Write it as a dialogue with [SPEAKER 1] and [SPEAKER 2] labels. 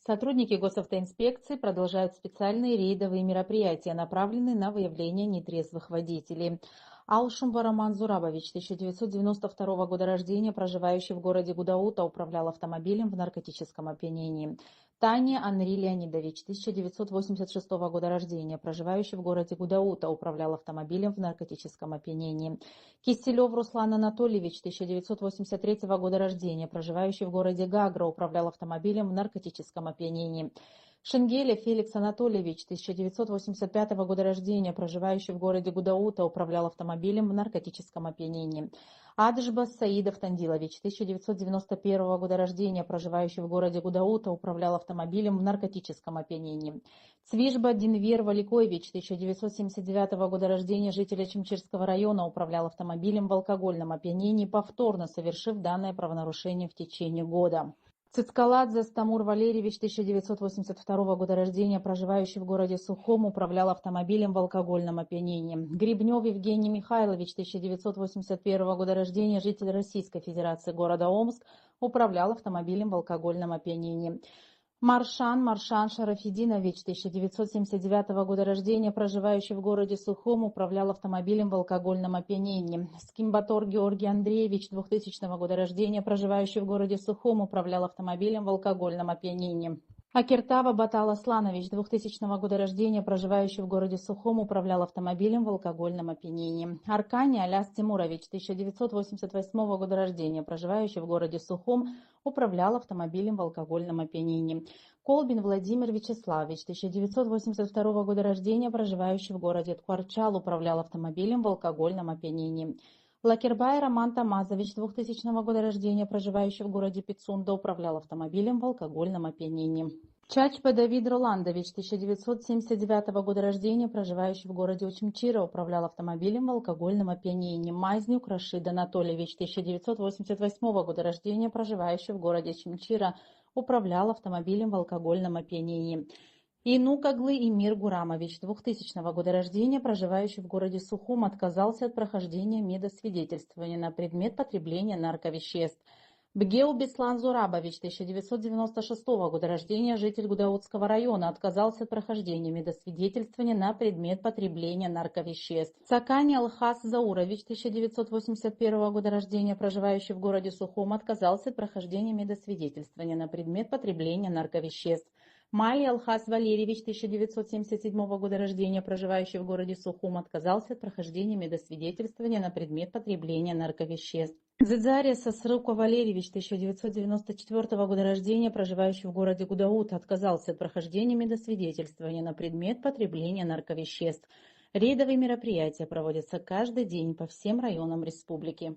[SPEAKER 1] Сотрудники госавтоинспекции продолжают специальные рейдовые мероприятия, направленные на выявление нетрезвых водителей. Алшумба Роман Зурабович, 1992 года рождения, проживающий в городе Гудаута, управлял автомобилем в наркотическом опьянении. Таня Анри Леонидович, 1986 года рождения, проживающий в городе Гудаута, управлял автомобилем в наркотическом опьянении. Киселев Руслан Анатольевич, 1983 года рождения, проживающий в городе Гагра, управлял автомобилем в наркотическом опьянении. Шенгелев Феликс Анатольевич, 1985 года рождения, проживающий в городе Гудаута, управлял автомобилем в наркотическом опьянении. Аджбас Саидов Тандилович, 1991 года рождения, проживающий в городе Гудаута, управлял автомобилем в наркотическом опьянении. Цвижба Динвер Валикоевич, 1979 года рождения, житель Чимчирского района, управлял автомобилем в алкогольном опьянении, повторно совершив данное правонарушение в течение года. Цицкаладзе Стамур Валерьевич, 1982 года рождения, проживающий в городе Сухом, управлял автомобилем в алкогольном опьянении. Грибнев Евгений Михайлович, 1981 года рождения, житель Российской Федерации города Омск, управлял автомобилем в алкогольном опьянении. Маршан Шарафидинович, 1979 года рождения, проживающий в городе Сухом, управлял автомобилем в алкогольном опьянении. Скимбатор Георгий Андреевич, 2000 года рождения, проживающий в городе Сухом, управлял автомобилем в алкогольном опьянении. Акертава Батал Асланович, 2000 года рождения, проживающий в городе Сухом, управлял автомобилем в алкогольном опьянении. Аркани Аляс Тимурович, 1988 года рождения, проживающий в городе Сухом, управлял автомобилем в алкогольном опьянении. Колбин Владимир Вячеславович, 1982 года рождения, проживающий в городе Ткварчал, управлял автомобилем в алкогольном опьянении. Лакербай Роман Тамазович, 2000 года рождения, проживающий в городе Пицунда, управлял автомобилем в алкогольном опьянении. Чачпа Давид Роландович, 1979 года рождения, проживающий в городе Учимчира, управлял автомобилем в алкогольном опьянении. Майзнюк Рашид Анатольевич, 1988 года рождения, проживающий в городе Учимчира, управлял автомобилем в алкогольном опьянении. Инукаглы Эмир Гурамович, 2000 года рождения, проживающий в городе Сухум, отказался от прохождения медосвидетельствования на предмет потребления нарковеществ. Бгеу Беслан Зурабович, 1996 года рождения, житель Гудаутского района, отказался от прохождения медосвидетельствования на предмет потребления нарковеществ. Цакани Алхас Заурович, 1981 года рождения, проживающий в городе Сухум, отказался от прохождения медосвидетельствования на предмет потребления нарковеществ. Мали Алхас Валерьевич, 1977 года рождения, проживающий в городе Сухум, отказался от прохождения медосвидетельствования на предмет потребления нарковеществ. Дзидзария Сосрыко Валерьевич, 1994 года рождения, проживающий в городе Гудаут, отказался от прохождения медосвидетельствования на предмет потребления нарковеществ. Рейдовые мероприятия проводятся каждый день по всем районам республики.